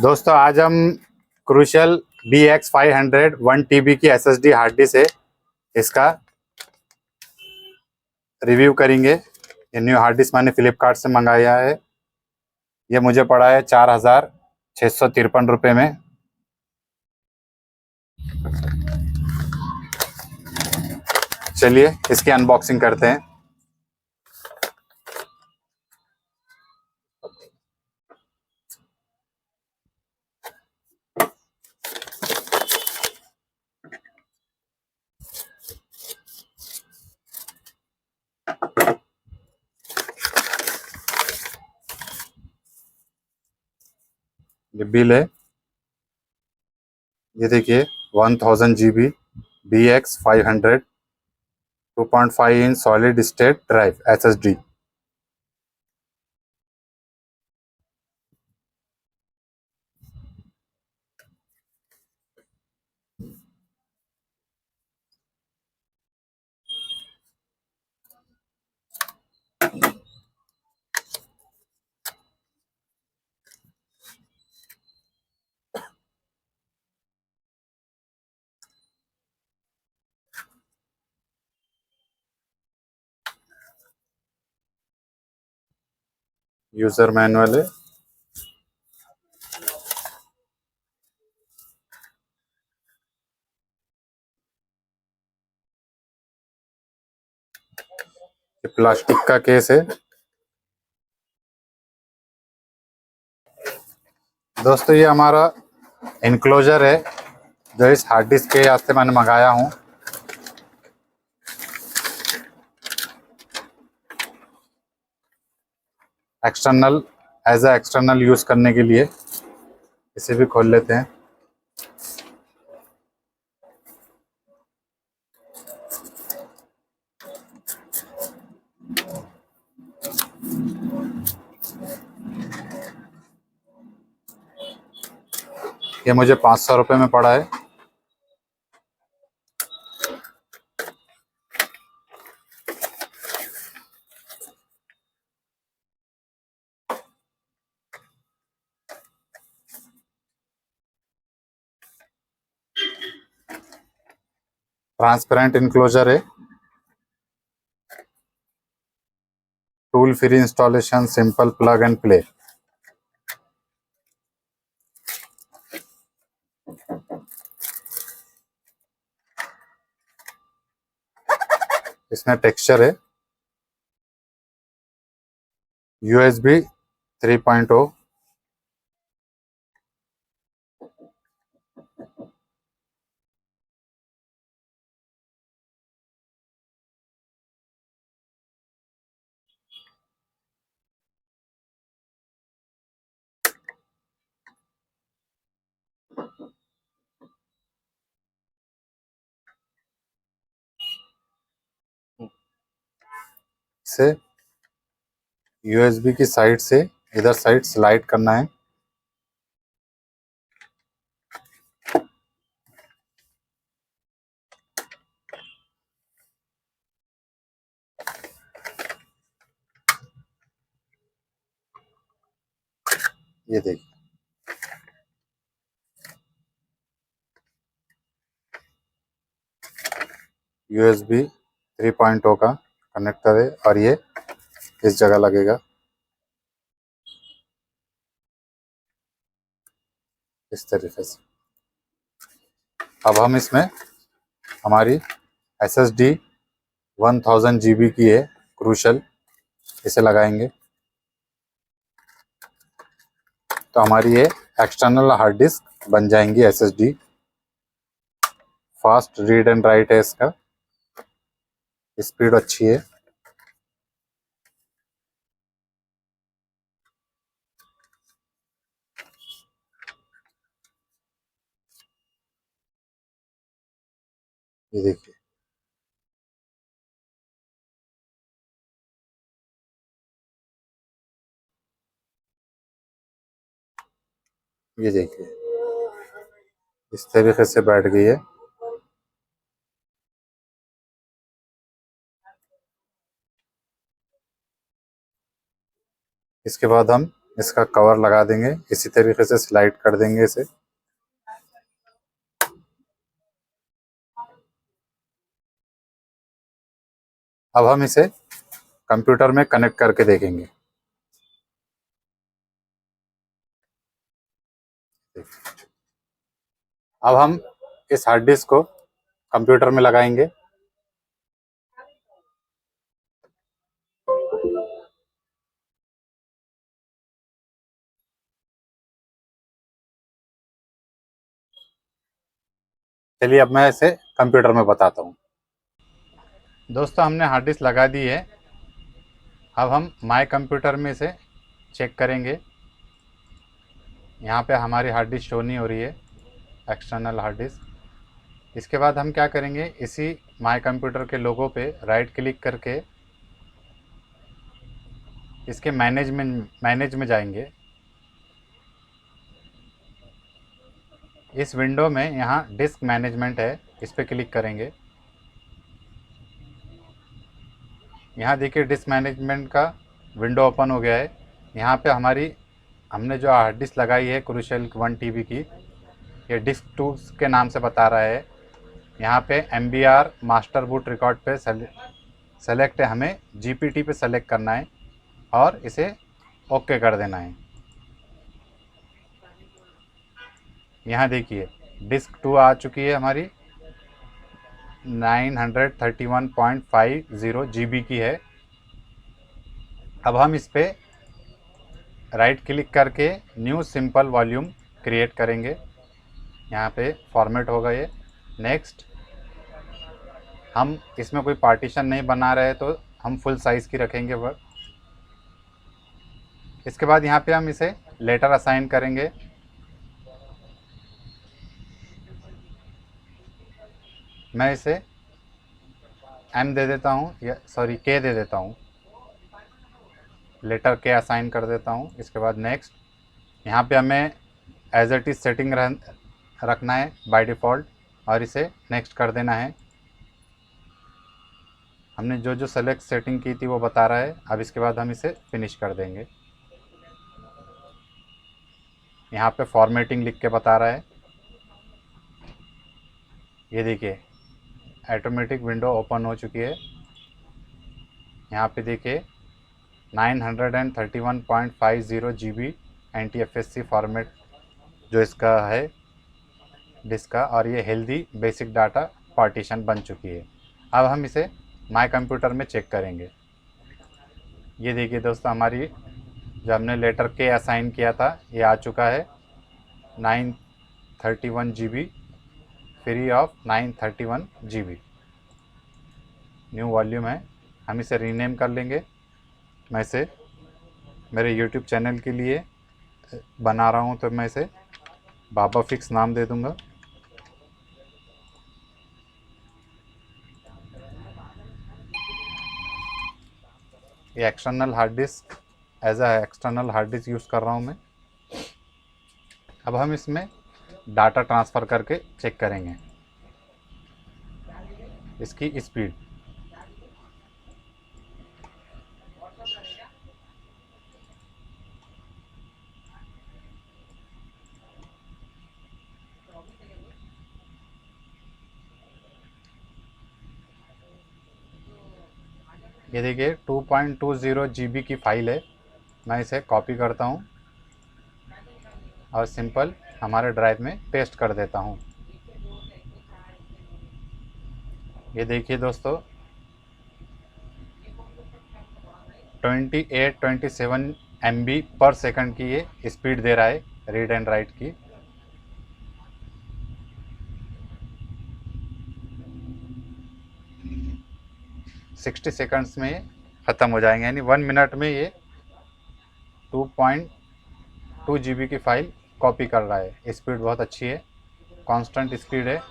दोस्तों आज हम क्रूशल BX500 1 TB की SSD हार्ड डिस्क है, इसका रिव्यू करेंगे। ये न्यू हार्ड डिस्क मैंने फ्लिपकार्ट से मंगाया है। ये मुझे पड़ा है 4,653 रुपये में। चलिए इसकी अनबॉक्सिंग करते हैं। ये बिल है, ये देखिए 1000 GB BX500 2.5 inch solid state drive SSD। User manual है। ये प्लास्टिक का केस है। दोस्तों ये हमारा इनक्लोजर है जो इस हार्ड डिस्क के वास्ते मैंने मंगाया हूँ। एक्सटर्नल एक्सटर्नल यूज़ करने के लिए इसे भी खोल लेते हैं। ये मुझे 500 रुपये में पड़ा है। ट्रांसपेरेंट इनक्लोजर है। Tool free installation, simple plug and play. इसमें टेक्सचर है USB 3.0। से USB की साइड से इधर साइड स्लाइड करना है। ये देखिए USB 3.0 का कनेक्टर है और ये इस जगह लगेगा, इस तरीके से। अब हम इसमें हमारी SSD 1000 GB की है क्रूशल, इसे लगाएंगे तो हमारी ये एक्सटर्नल हार्ड डिस्क बन जाएंगी SSD। Fast read and right है, इसका स्पीड अच्छी है। ये देखिए ये देखिए इस तरीके से बैठ गई है। इसके बाद हम इसका कवर लगा देंगे, इसी तरीके से स्लाइड कर देंगे इसे। अब हम इसे कंप्यूटर में कनेक्ट करके देखेंगे। अब हम इस हार्ड डिस्क को कंप्यूटर में लगाएंगे। चलिए अब मैं इसे कंप्यूटर में बताता हूँ। दोस्तों हमने हार्ड डिस्क लगा दी है। अब हम माय कंप्यूटर में इसे चेक करेंगे। यहाँ पे हमारी हार्ड डिस्क शो नहीं हो रही है, एक्सटर्नल हार्ड डिस्क। इसके बाद हम क्या करेंगे, इसी माय कंप्यूटर के लोगो पे राइट क्लिक करके इसके मैनेज में जाएंगे। इस विंडो में यहाँ डिस्क मैनेजमेंट है, इस पर क्लिक करेंगे। यहाँ देखिए डिस्क मैनेजमेंट का विंडो ओपन हो गया है। यहाँ पे हमने जो हार्ड डिस्क लगाई है क्रूशियल 1 TB की, ये डिस्क 2 के नाम से बता रहा है। यहाँ पे MBR मास्टर बूट रिकॉर्ड पे सेलेक्ट है, हमें GPT पे सेलेक्ट करना है और इसे ओके कर देना है। यहाँ देखिए डिस्क 2 आ चुकी है हमारी, 931.50 GB की है। अब हम इस पर राइट क्लिक करके न्यू सिंपल वॉल्यूम क्रिएट करेंगे। यहाँ पे फॉर्मेट होगा ये। नेक्स्ट, हम इसमें कोई पार्टीशन नहीं बना रहे तो हम फुल साइज़ की रखेंगे वर्ड। इसके बाद यहाँ पे हम इसे लेटर असाइन करेंगे। मैं इसे M दे देता हूँ, या सॉरी K दे देता हूँ। लेटर K असाइन कर देता हूँ। इसके बाद नेक्स्ट, यहाँ पे हमें एज इट इज़ सेटिंग रखना है बाय डिफ़ॉल्ट और इसे नेक्स्ट कर देना है। हमने जो जो सेलेक्ट सेटिंग की थी वो बता रहा है। अब इसके बाद हम इसे फिनिश कर देंगे। यहाँ पे फॉर्मेटिंग लिख के बता रहा है। ये देखिए ऑटोमेटिक विंडो ओपन हो चुकी है। यहाँ पे देखिए 931.50 GB NTFS फॉर्मेट जो इसका है डिस्क का, और ये हेल्दी बेसिक डाटा पार्टीशन बन चुकी है। अब हम इसे माय कंप्यूटर में चेक करेंगे। ये देखिए दोस्तों, हमारी जो हमने लेटर के असाइन किया था ये आ चुका है, 931 GB free of 931 GB। New volume है, हम इसे रीनेम कर लेंगे। मैं इसे मेरे यूट्यूब चैनल के लिए बना रहा हूँ तो मैं इसे बाबा फिक्स नाम दे दूँगा। ये external hard disk, as a external hard disk use कर रहा हूँ मैं। अब हम इसमें डाटा ट्रांसफ़र करके चेक करेंगे इसकी स्पीड। ये देखिए 2.20 GB की फ़ाइल है। मैं इसे कॉपी करता हूँ और सिंपल हमारे ड्राइव में पेस्ट कर देता हूँ। ये देखिए दोस्तों 27 MB पर सेकंड की ये स्पीड दे रहा है रीड एंड राइट की। सिक्सटी सेकंड्स में ये ख़त्म हो जाएंगे, यानी 1 मिनट में ये 2.2 GB की फ़ाइल कॉपी कर रहा है। स्पीड बहुत अच्छी है, कांस्टेंट स्पीड है।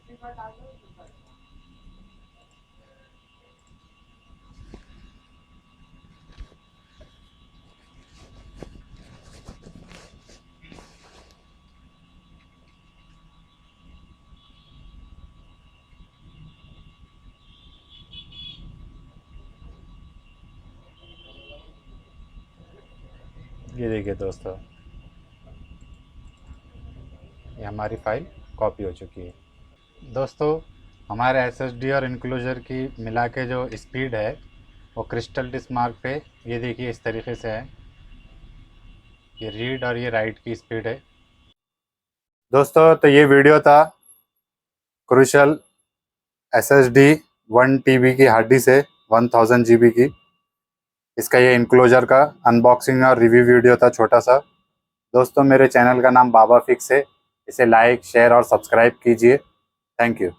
ये देखिए दोस्तों, ये हमारी फाइल कॉपी हो चुकी है। दोस्तों, हमारे एसएसडी और इनक्लोजर की मिला के जो स्पीड है वो क्रिस्टल डिस्क मार्क पे ये देखिए इस तरीके से है। ये रीड और ये राइट की स्पीड है। दोस्तों, तो ये वीडियो था क्रूशल एसएसडी 1 TB की हार्ड डिस्क है, 1000 GB की। इसका ये इनक्लोजर का अनबॉक्सिंग और रिव्यू वीडियो था, छोटा सा। दोस्तों, मेरे चैनल का नाम बाबा फिक्स है। इसे लाइक, शेयर और सब्सक्राइब कीजिए। Thank you.